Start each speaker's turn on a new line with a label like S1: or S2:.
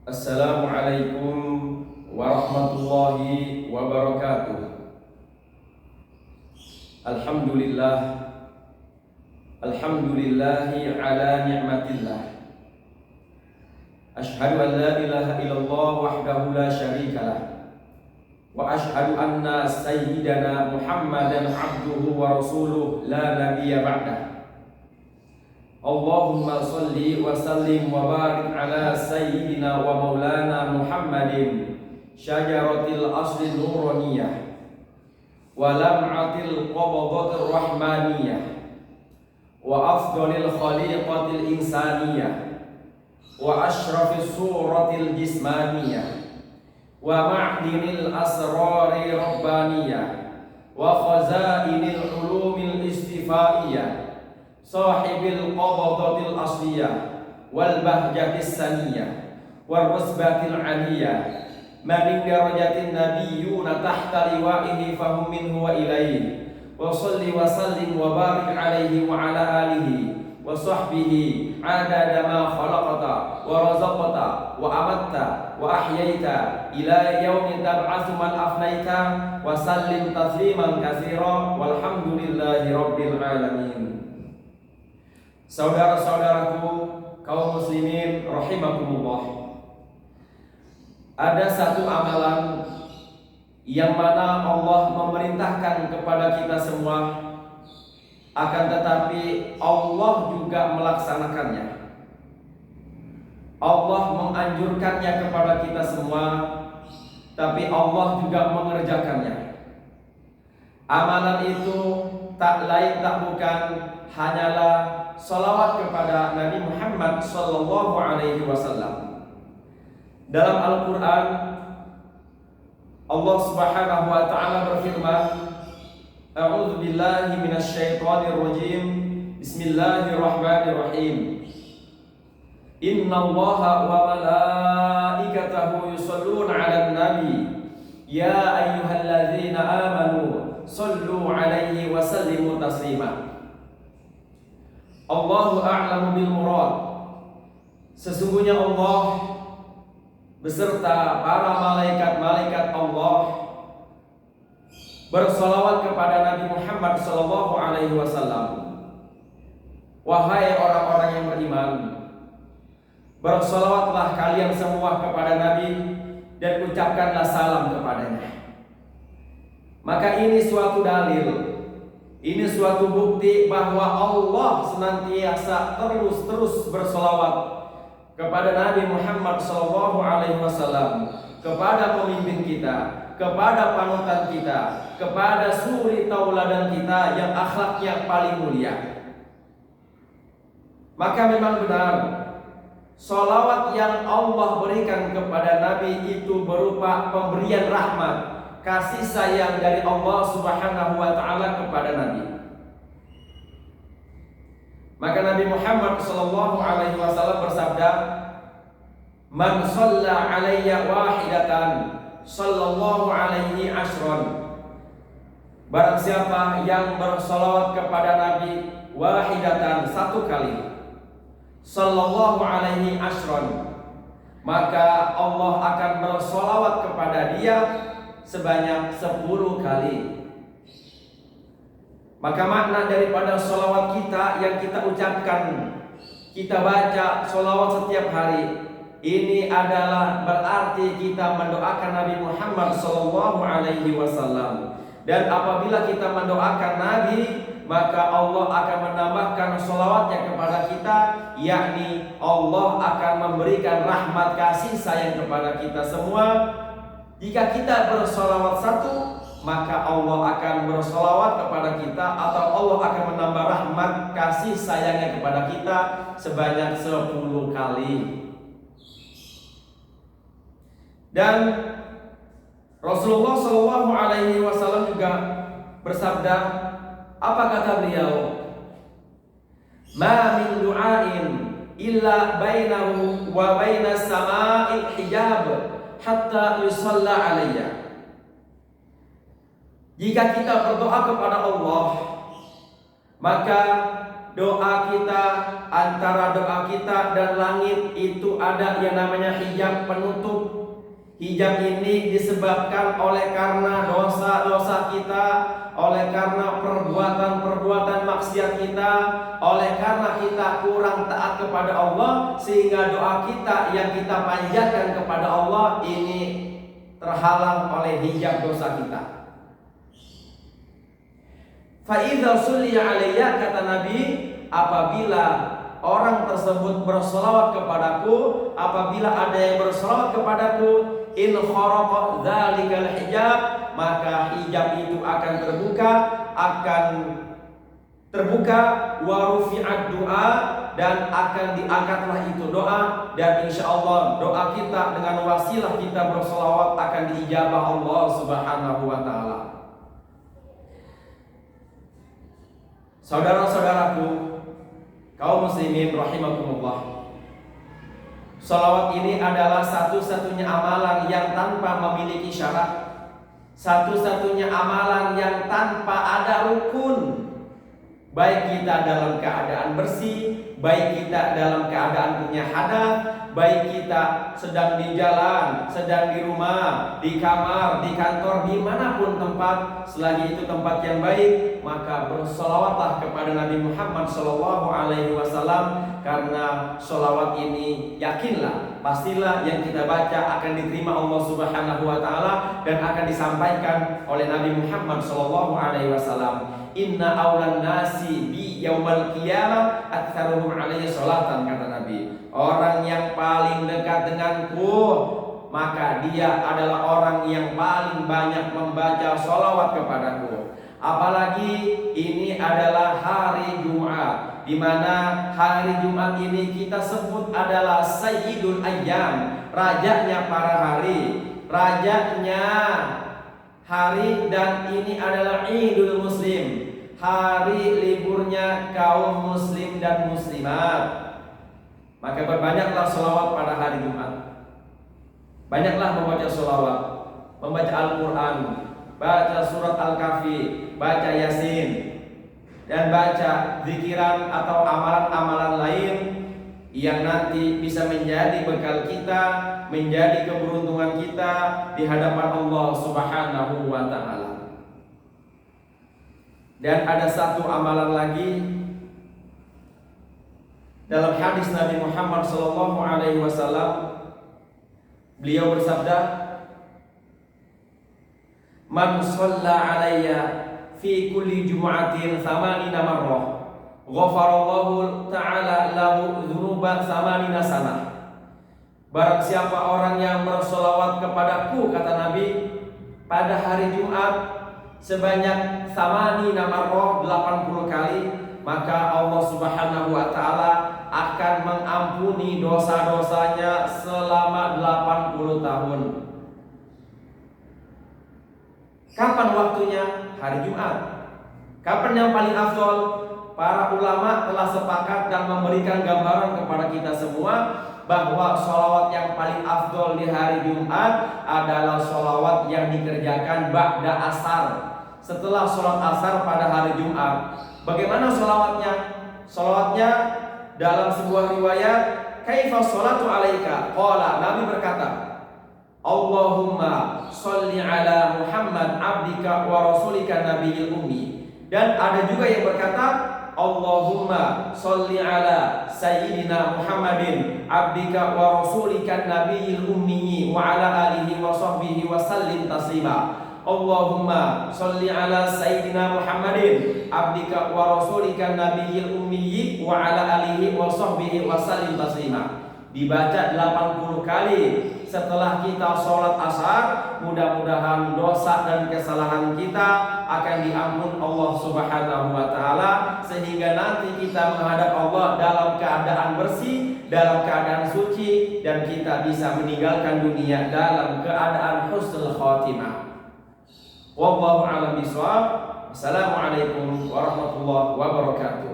S1: Assalamualaikum warahmatullahi wabarakatuh. Alhamdulillah, alhamdulillahi ala ni'matillah. Ashhadu an la ilaha illallah wahdahu la syarikalah. Wa ashhadu anna sayyidana Muhammadan abduhu wa rasuluh la nabiyya ba'dah. Allahumma salli wa sallim wa barik ala sayyidina wa maulana Muhammadin syajaratil asli nuraniyah wa lam'atil qabadatir rahmaniyah wa afdalil khaliqatil insaniyah wa ashrafis suratil jismaniyah wa ma'dinil asrari rabbaniyah wa khazainil ulumil istifaiyah sahibil qabadatil asliyah wal bahjatis saniyah wal rusbatil aliyah man darajatin nabiyyuna tahta liwa'ihi fahum minhu wa ilayhi wa salli wa sallim wa barik alaihi wa ala alihi wa sahbihi adada ma khalaqata wa razaqata wa amatta wa ahyaita ila yaumi tab'atsu man afnaita wa sallim tasliman katsira walhamdulillahi rabbil alamin. Saudara-saudaraku kaum muslimin rahimakumullah, ada satu amalan yang mana Allah memerintahkan kepada kita semua, akan tetapi Allah juga melaksanakannya. Allah menganjurkannya kepada kita semua, tapi Allah juga mengerjakannya. Amalan itu tak lain tak bukan hanyalah salawat kepada Nabi Muhammad sallallahu alaihi wasallam. Dalam Al-Qur'an Allah Subhanahu wa taala berfirman, A'udzu billahi minasyaitonir rajim. Bismillahirrahmanirrahim. Innallaha wa malaikatahu yusholluna 'alan nabi. Ya ayyuhalladzina amanu shallu 'alaihi wa sallimu taslima. Allahu a'lamu bil murad. Sesungguhnya Allah beserta para malaikat-malaikat Allah bersolawat kepada Nabi Muhammad sallallahu alaihi wasallam. Wahai orang-orang yang beriman, bersolawatlah kalian semua kepada Nabi dan ucapkanlah salam kepadanya. Maka ini suatu dalil, ini suatu bukti bahwa Allah senantiasa terus bersolawat kepada Nabi Muhammad SAW, kepada pemimpin kita, kepada panutan kita, kepada suri tauladan kita yang akhlaknya paling mulia. Maka memang benar, solawat yang Allah berikan kepada Nabi itu berupa pemberian rahmat, kasih sayang dari Allah Subhanahu wa taala kepada Nabi. Maka Nabi Muhammad sallallahu alaihi wasallam bersabda, "Man shalla 'alayya wahidatan sallallahu alaihi ashron." Barang siapa yang bersolawat kepada Nabi wahidatan, satu kali, sallallahu alaihi ashron, maka Allah akan bersolawat kepada dia sebanyak 10 kali. Maka makna daripada sholawat kita yang kita ucapkan, kita baca sholawat setiap hari, ini adalah berarti kita mendoakan Nabi Muhammad SAW. Dan apabila kita mendoakan Nabi, maka Allah akan menambahkan sholawatnya kepada kita, yakni Allah akan memberikan rahmat kasih sayang kepada kita semua. Jika kita bersolawat satu, maka Allah akan bersolawat kepada kita, atau Allah akan menambah rahmat kasih sayangnya kepada kita sebanyak 10 kali. Dan Rasulullah SAW juga bersabda, apa kata beliau? Ma min du'ain illa bainahu wa bainas sama'il hijab hatta yusalla alayya. Jika kita berdoa kepada Allah, maka doa kita, antara doa kita dan langit itu ada yang namanya hijab penutup. Hijab ini disebabkan oleh karena dosa-dosa kita, oleh karena perbuatan-perbuatan maksiat kita, oleh karena kita kurang taat kepada Allah, sehingga doa kita yang kita panjatkan kepada Allah ini terhalang oleh hijab dosa kita. Fa'idha sulliya alayya, kata Nabi, apabila orang tersebut bersolawat kepadaku, apabila ada yang bersolawat kepadaku, in kharaqa dzalikal hijab, maka hijab itu akan terbuka wa rufi'at doa, dan akan diangkatlah itu doa, dan insya Allah doa kita dengan wasilah kita bersolawat akan diijabah Allah Subhanahu wa ta'ala. Saudara-saudaraku, kaum muslimin rahimakumullah, salawat ini adalah satu-satunya amalan yang tanpa memiliki syarat, satu-satunya amalan yang tanpa ada rukun. Baik kita dalam keadaan bersih, baik kita dalam keadaan punya hadas, baik kita sedang di jalan, sedang di rumah, di kamar, di kantor, dimanapun tempat, selagi itu tempat yang baik, maka bersolawatlah kepada Nabi Muhammad SAW, karena solawat ini yakinlah, pastilah yang kita baca akan diterima Allah Subhanahu wa ta'ala dan akan disampaikan oleh Nabi Muhammad SAW. Inna awlan nasi bi yaumal qiyamah aktsaruhum alayhi sholatan, kata Nabi. Orang yang paling dekat denganku, maka dia adalah orang yang paling banyak membaca sholawat kepadaku. Apalagi ini adalah hari Jumat, di mana hari Jumat ini kita sebut adalah Sayyidul Ayyam, rajanya para hari, rajanya hari, dan ini adalah Idul Muslim, hari liburnya kaum muslim dan muslimat. Maka berbanyaklah sholawat pada hari Jumat. Banyaklah membaca sholawat, membaca Al-Quran, baca surat Al-Kahfi, baca Yasin, dan baca zikiran atau amalan-amalan lain yang nanti bisa menjadi bekal kita, menjadi keberuntungan kita di hadapan Allah Subhanahu wa ta'ala. Dan ada satu amalan lagi dalam hadis Nabi Muhammad SAW. Beliau bersabda, man shalla alayya fi kulli jumu'atin 80 marrah ghafarallahu ta'ala lahu dzunuba 80 sanah. Barang siapa orang yang bersolawat kepadaku, kata Nabi, pada hari Jumat sebanyak 80 marrah, 80 kali, maka Allah Subhanahu wa ta'ala akan mengampuni dosa-dosanya selama 80 tahun. Kapan waktunya? Hari Jumat. Kapan yang paling afdol? Para ulama telah sepakat dan memberikan gambaran kepada kita semua bahwa sholawat yang paling afdol di hari Jumat adalah sholawat yang dikerjakan ba'da asar, setelah sholat asar pada hari Jumat. Bagaimana sholawatnya? Sholawatnya dalam sebuah riwayat, kaifa sholatu alaika? Qala, Nabi berkata, Allahumma sholli ala Muhammad abdika wa rasulika nabiyil ummi. Dan ada juga yang berkata, Allahumma sholli ala sayyidina Muhammadin abdika wa rasulika nabiyil ummi wa ala alihi wa sahbihi wa sallim taslima. Allahumma sholli ala sayyidina Muhammadin abdika wa rasulika nabiyil ummi wa ala alihi wa sahbihi wa sallim taslima. Dibaca 80 kali setelah kita sholat asar. Mudah-mudahan dosa dan kesalahan kita akan diampun Allah Subhanahu wa ta'ala, sehingga nanti kita menghadap Allah dalam keadaan bersih, dalam keadaan suci, dan kita bisa meninggalkan dunia dalam keadaan husnul khatimah. Wallahu a'lam bishawab. Assalamualaikum warahmatullahi wabarakatuh.